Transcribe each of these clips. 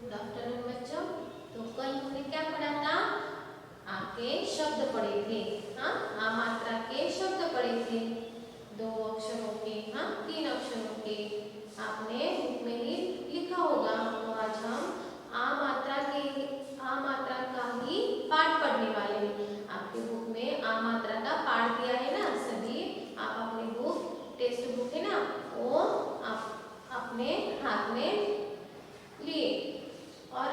Good afternoon बच्चों। तो कल हमने क्या पढ़ा था? आ के शब्द पढ़े थे। हाँ, आ मात्रा के शब्द पढ़े थे, 2 अक्षरों के, हाँ 3 अक्षरों के। आपने बुक में ही लिखा होगा। तो आज हम आ मात्रा का ही पाठ पढ़ने वाले हैं। आपके बुक में आ मात्रा का पाठ दिया है ना सभी। आप अपनी बुक, टेक्स्ट बुक है ना, वो आप अपने हाथ में लिए और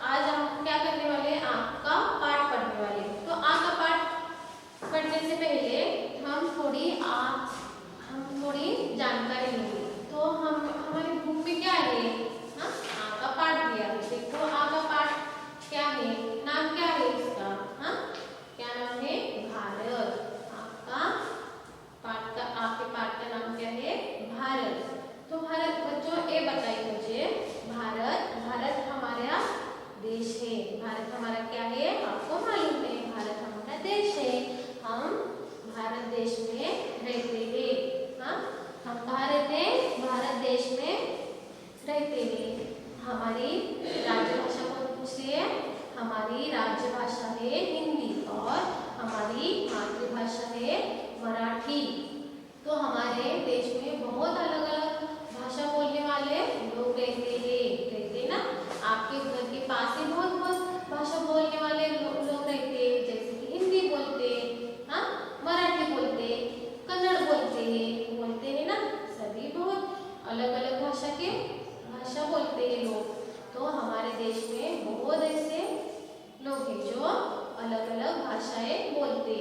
आज हम क्या करने वाले हैं? आपका पाठ पढ़ने वाले हैं। तो आ का पाठ पढ़ने से पहले हम थोड़ी जानकारी लेंगे। तो हमारी बुक में क्या है? हाँ, आ का पाठ दिया है। देखो आ का पाठ क्या है, नाम क्या है इसका? हाँ, क्या नाम है? भारत। आपके पाठ का नाम क्या है? भारत। तो भारत बच्चों ये बताइए मुझे, भारत हमारा देश है। भारत हमारा क्या है? आपको मालूम है, भारत हमारा देश है। हम भारत देश में रहते हैं। हाँ, हम भारत देश में रहते हैं। हमारी राजभाषा कौन पूछ रही है? हमारी राजभाषा है हिंदी और हमारी मातृभाषा है मराठी। तो हमारे देश में बहुत अलग अलग भाषा बोलने वाले लोग रहते ना। आपके घर के पास ही बहुत भाषा बोलने वाले लोग रहते हैं, जैसे कि हिंदी बोलते, हाँ मराठी बोलते, कन्नड़ बोलते हैं ना। सभी बहुत अलग अलग भाषा बोलते हैं लोग। तो हमारे देश में बहुत ऐसे लोग हैं जो अलग अलग भाषाएं बोलते।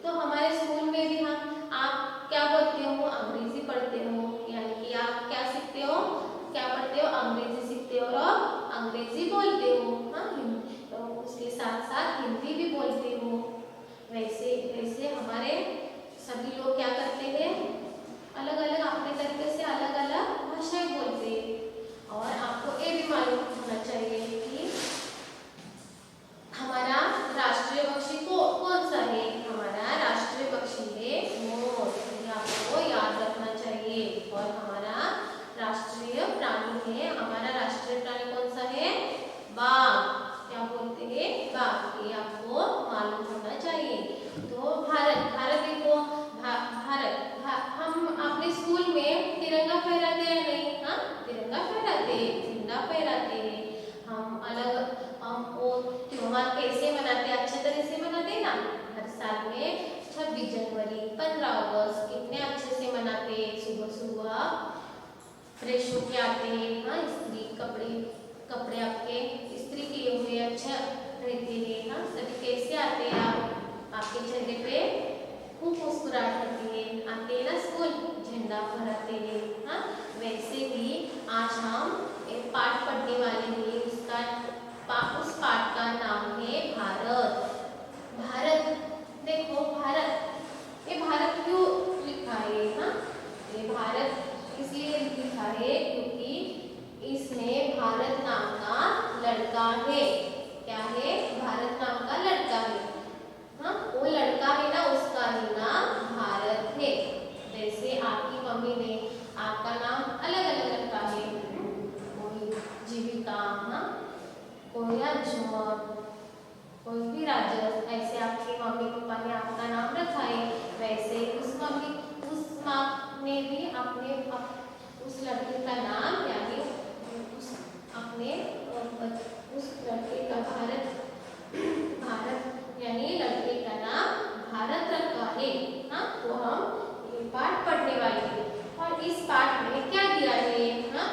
तो हमारे स्कूल में भी आप क्या बोलते हो? अंग्रेजी पढ़ते हो, यानी कि आप क्या सीखते हो? क्या पढ़ते हो? अंग्रेजी सीखते हो और अंग्रेजी बोलते हो। हाँ, तो उसके साथ साथ हिंदी भी बोलते हो। वैसे हमारे सभी लोग क्या करते हैं? अलग अलग अपने तरीके से अलग अलग भाषाएं बोलते हैं। और आपको ये भी मालूम होना चाहिए कि हमारा राष्ट्रीय पक्षी कौन सा है? हमारा राष्ट्रीय पक्षी है मोर। ये आपको याद रखना चाहिए। और हमारा राष्ट्रीय प्राणी है, हमारा राष्ट्रीय प्राणी कौन सा है? बाघ। क्या बोलते हैं? बाघ। ये आपको मालूम होना चाहिए। तो भारत देखो, हम अपने स्कूल में तिरंगा फहराते हैं नहीं? हाँ, तिरंगा फहराते हैं, झंडा फहराते हैं। हम वो त्योहार कैसे मनाते हैं? अच्छे तरह से मनाते हैं ना। हर साल में 26 जनवरी, 15 अगस्त कितने अच्छे से मनाते हैं। सुबह सुबह फ्रेश होके आते हैं। हाँ, कपड़े आपके इस्त्री किए हुए अच्छा रहते हैं। हाँ, सभी कैसे आते हैं? आपके चेहरे पे खूब मुस्कुराहट रहती है। आते हैं ना स्कूल, झंडा फहराते हैं। हाँ, वैसे ही आज हम एक पाठ पढ़ने वाले हैं। उस पाठ का नाम है भारत। भारत देखो, ये भारत क्यों लिखा है? हाँ, ये भारत इसलिए लिखा है क्योंकि इसमें भारत नाम का लड़का है। क्या है? भारत नाम का लड़का है। हाँ, वो लड़का है ना, उसका ही नाम भारत है। जैसे आपकी मम्मी ने आपका नाम अलग अलग रखा है, कोई जीविका, हाँ कोई अंशुमन, कोई भी राजस। ऐसे आपके मम्मी पापा ने आपका नाम रखा है। वैसे उस माँ ने भी उस लड़के का नाम, यानी उस लड़के का भारत यानी लड़के का नाम भारत रखा है। हाँ, तो हम ये पाठ पढ़ने वाले हैं। और इस पाठ में क्या दिया है? हाँ,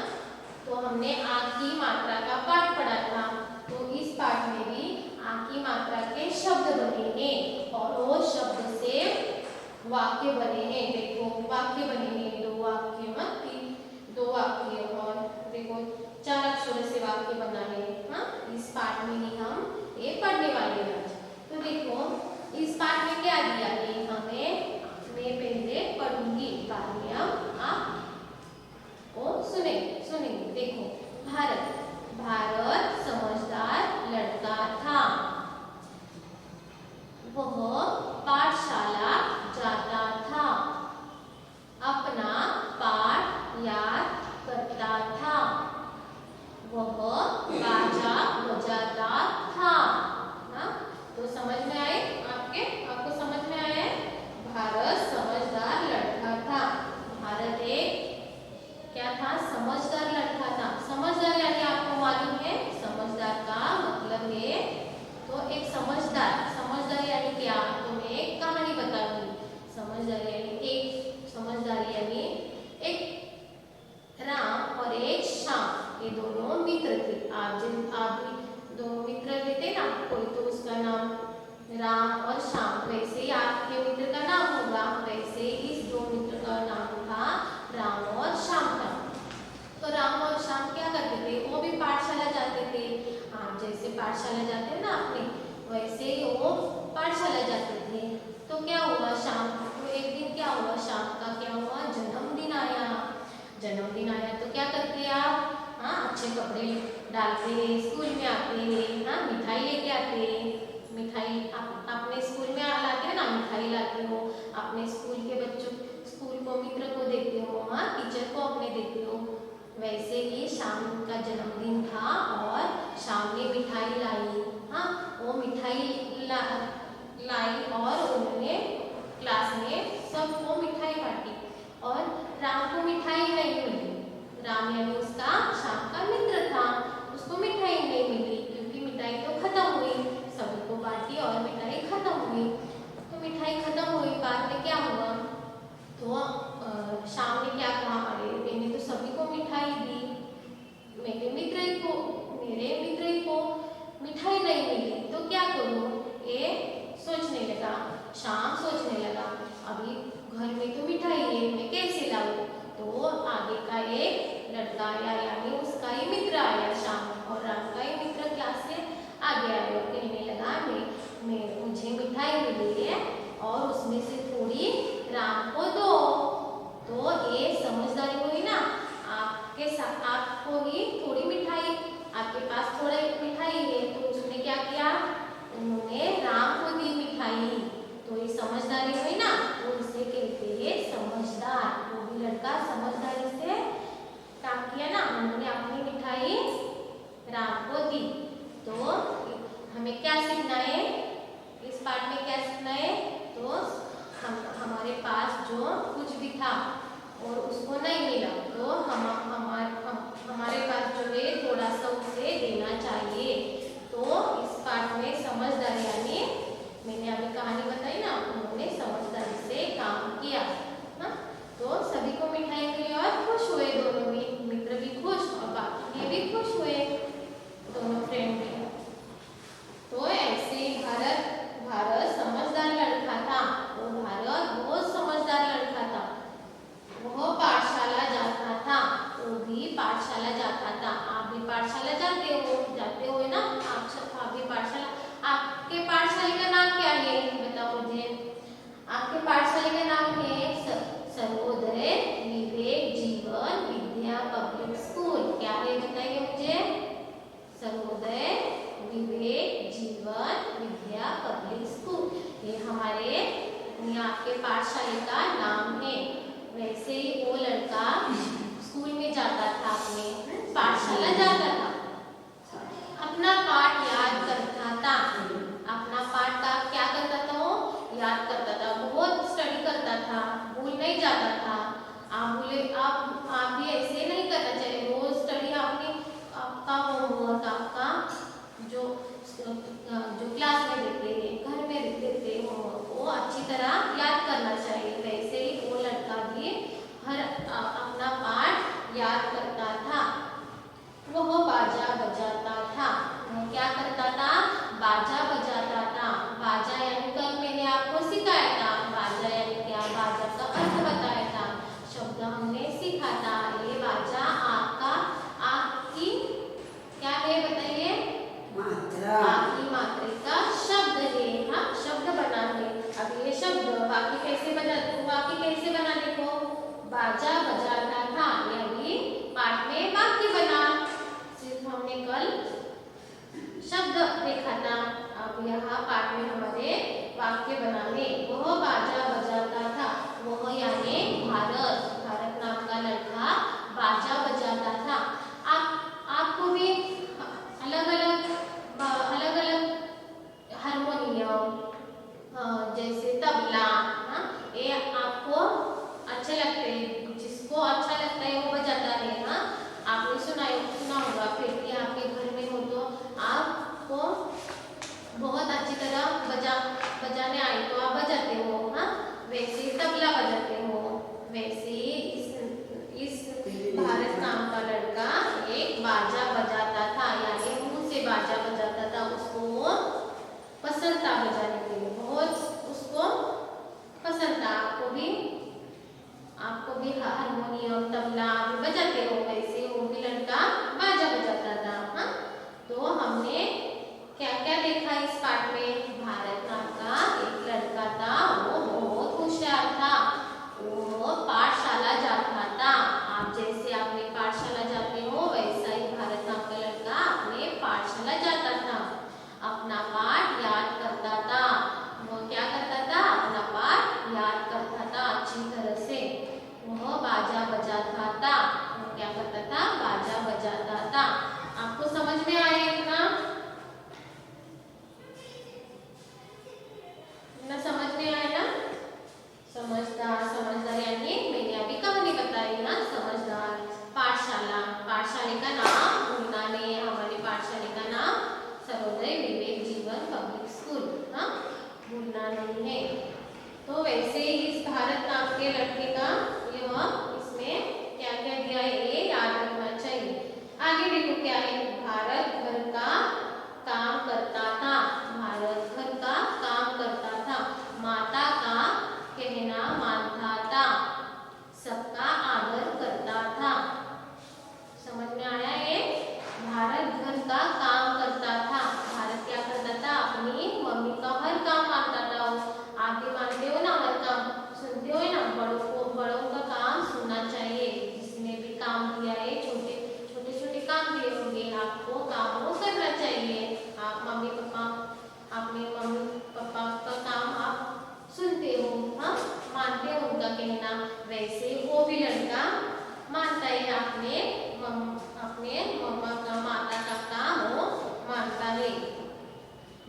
तो हमने आ की मात्रा का पाठ पढ़ा था। तो इस पाठ में भी आ की मात्रा के शब्द बने हैं और वो शब्द से वाक्य बने हैं। देखो वाक्य बने हैं, 2 वाक्य, 2 वाक्य, और देखो 4 अक्षरों से वाक्य बना है। हाँ, इस पाठ में ही हम ये पढ़ने वाले हैं आज। तो देखो इस पाठ में क्या दिया है मैं पहले पढ़ूंगी, बाद में आप सुनेंगे। देखो भारत समझदार लड़का था। वह पाठशाला जाता था, अपना पाठ याद करता था। वह ये दोनों मित्र थे। आप भी दो मित्र लेते ना, कोई तो उसका नाम राम और श्याम, वैसे ही आपके मित्र का नाम होगा, वैसे ही इस दो मित्र का नाम था राम और श्याम था। तो राम और श्याम क्या करते थे, वो भी पाठशाला जाते थे। आप जैसे पाठशाला जाते हैं ना अपने, वैसे ही वो पाठशाला जाते थे। तो क्या हुआ, शाम को एक दिन क्या हुआ, शाम का क्या हुआ, जन्मदिन आया। जन्मदिन आया तो क्या करते हैं आप, हाँ अच्छे कपड़े डालते हैं, स्कूल में आते हैं, हाँ मिठाई लेके आते हैं। मिठाई अपने स्कूल में लाते हैं ना, मिठाई लाते हो, अपने स्कूल के बच्चों, स्कूल को, मित्र को देते हो, हाँ टीचर को अपने देते हो। वैसे ही शाम का जन्मदिन था और शाम ने मिठाई लाई। हाँ वो मिठाई लाई और उन्होंने क्लास में सबको मिठाई बांटी, और राम को मिठाई नहीं मिली। राम यानी उसका शाम का मित्र था, उसको मिठाई नहीं मिली, क्योंकि मिठाई तो खत्म हुई, सभी को बांटी और मिठाई खत्म हुई। तो मिठाई खत्म हुई, बाद में क्या हुआ, तो शाम ने क्या कहा, अरे मैंने तो सभी को मिठाई दी, मेरे मित्र ही को मिठाई नहीं मिली, तो क्या करूं। ये सोचने लगा, शाम सोचने लगा, अभी घर में तो मिठाई है, मैं कैसे लाऊं। तो आगे का एक लड़का आया, यानी उसका ही मित्र आया, शाम और राम का ही मित्र क्लास से आगे आया और कहने लगा, मुझे मिठाई मिली है और उसमें से थोड़ी राम को दो। तो ये समझदारी हुई ना, आपके साथ आपको ही थोड़ी मिठाई, आपके पास थोड़ा मिठाई है, तो उसने क्या किया, उन्होंने राम को दी मिठाई। तो ये समझदारी हुई ना, तो इसे कहते हैं समझदार। वो भी लड़का समझदारी से काम किया ना, उन्होंने अपनी मिठाई राम को दी। तो हमें क्या सीखना है, इस पाठ में क्या सीखना है, तो हमारे पास जो कुछ भी था और उसको नहीं मिला, तो हमारे पास जो है थोड़ा सा उसे देना चाहिए। तो इस पाठ में समझदारी, यानी मैंने अभी कहानी बताई ना, उन्होंने समझदारी से काम किया ना। तो सभी को मिठाई मिली और खुश हुए, दोनों भी मित्र भी खुश और बाकी ये भी खुश हुए, दोनों फ्रेंड भी। तो ऐसे भारत समझदार लड़का था, वो भारत बहुत समझदार लड़का था। वो पाठशाला जाता था, वो भी पाठशाला जाता था। आप भी पाठशाला जाते हो ना, आप भी पाठशाला, आपके पाठशाला का नाम क्या है, बताओ मुझे। आपके पाठशाला का नाम है सर्वोदय विवेक जीवन विद्या पब्लिक स्कूल। क्या है बताइए मुझे, सर्वोदय विवेक जीवन विद्या पब्लिक स्कूल, ये हमारे आपके पाठशाला का नाम है। वैसे ही वो लड़का स्कूल में जाता था, अपने पाठशाला जाता था, अपना पाठ याद करता था। अपना पाठ का क्या करता था, वो याद करता था, बहुत स्टडी करता था, भूल नहीं जाता था। आप भी ऐसे नहीं करना चाहिए, रोज स्टडी आपका होमवर्क, आपका जो क्लास में देते हैं, घर में देते हैं होमवर्क, वो अच्छी तरह याद करना चाहिए। वैसे ही वो लड़का भी अपना पाठ याद करता था। वह बाजा बजाता था, वो क्या करता था, बाजा बजाता था। बाजा यानी कल मैंने आपको सिखाया था, बाजा यानी क्या, बाजा का अर्थ बताया था, शब्द हमने सीखा था। ये बाजा आपकी क्या है बताइए, आपकी मात्रा का शब्द है, हाँ शब्द बना है। अब ये शब्द बाकी कैसे बना, देखो, बाजा बजाता था, यानी पाठ में वाक्य बना, सिर्फ हमने कल शब्द देखा था, अब यहाँ पाठ में हमारे वाक्य बनाने। वह बाजा बजाता था, वह यानी भारत नाम का लड़का बाजा बजाता था। आपको भी अलग अलग हारमोनियम, जैसे तबला, ये आपको अच्छे लगते हैं, जिसको अच्छा लगता है वो बजाता है। हाँ आपने सुना होगा, फिर भी आपके घर में हो तो आपको बहुत अच्छी तरह बजाने आए तो आप बजाते हो, हाँ वैसे तबला बजाते हो। वैसे इस भारत नाम का लड़का एक भूलना नहीं है। तो वैसे ही इस भारत नाम के लड़के का यह इसमें क्या क्या दिया है ये याद रखना चाहिए। आगे देखो क्या है, भारत घर का काम करता था। भारत घर का काम करता था, माता का कहना मानता था, सबका आदर करता था। समझ में आया ये? भारत घर का काम करता था। भारत क्या करता था? अपनी मम्मी का हर काम मानता था। आप भी मानते हो ना, हर काम सुनते हो ना, बड़ों का काम सुनना चाहिए। जिसने भी काम दिया है, छोटे छोटे काम दिए होंगे आपको, काम वो करना चाहिए। आप मम्मी पापा अपने मम्मी पापा का काम आप सुनते हो, हाँ, मानते हो उनका कहना। वैसे वो भी लड़का मानता है अपने मम्मा का, माता का काम वो मानता है,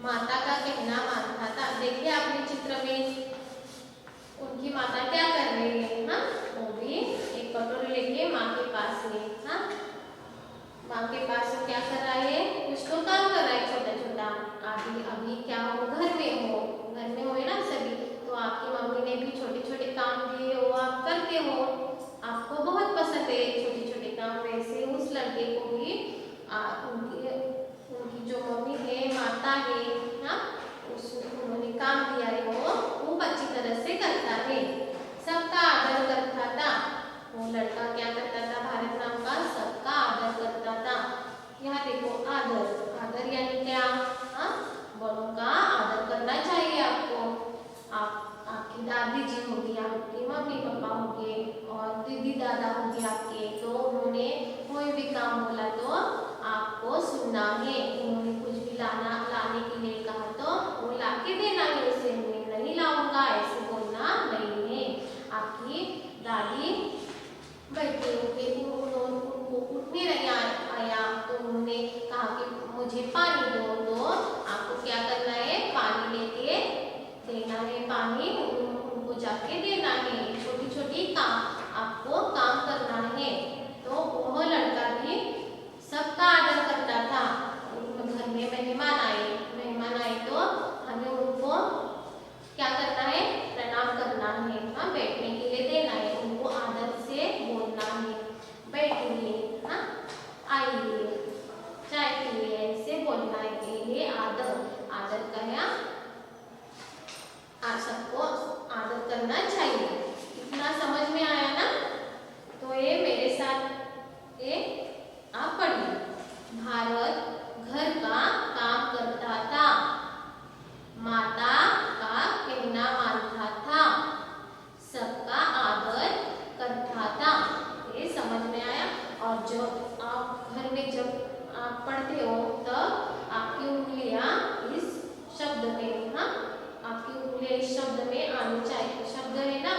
माता का कहना मानता था। देखिए आपने चित्र में उनकी माता क्या कर रही है, हाँ, वो भी एक कटोरी लेके माँ के पास है, हाँ, माँ के पास वो क्या कर रहा है? कुछ तो काम कर रहा है छोटा छोटा। अभी क्या हो, घर में हो ना सभी, तो आपकी मम्मी ने भी छोटे छोटे काम दिए, वो आप करते हो, आपको बहुत पसंद है छोटे छोटे काम। वैसे उस लड़के को भी उनकी जो मम्मी है, माता है, हाँ, उन्होंने काम दिया है, वो खूब अच्छी तरह से करता है, सबका आदर करता था। वो लड़का क्या करता था? भारत नाम का सबका आदर करता था। यहाँ देखो आदर यानी क्या? हाँ, बड़ों का आदर करना चाहिए आपको। आपकी दादी जी होगी, आपके मम्मी पापा होंगे और दीदी दादा होंगे आपके, तो उन्होंने कोई भी काम बोला तो आपको सुनना है। उन्होंने कुछ भी लाने के लिए कहा तो वो ला के देना है उसे, मैं नहीं लाऊंगा ऐसे बोलना नहीं है। आपकी दादी बैठे होंगे, उनको उठने नहीं आया तो उन्होंने कहा कि मुझे पानी दो, तो आपको क्या करना है? पानी लेके देना है, पानी उनको जाके देना है। छोटी छोटी काम आपको काम करना है। तो वह लड़का भी सबका आदर करता था। घर में मेहमान आए तो हमें उनको क्या करना है? प्रणाम करना है, हाँ, बैठने के लिए देना है, उनको आदर से बोलना है, बैठिए, हाँ, आइए, चाय पिए, ऐसे बोलना है। ये आदर का आप सबको आदर करना चाहिए। इतना समझ में आया ना? तो ये मेरे साथ ये आप पढ़िए। भारत घर का काम करता था, माता का कहना मानता था, सबका आदर करता था। ये समझ में आया? और जो आप घर में जब आप पढ़ते हो तब आपकी उंगलियां इस शब्द में, हाँ, आपकी उंगलियां इस शब्द में आनी चाहिए। शब्द है ना,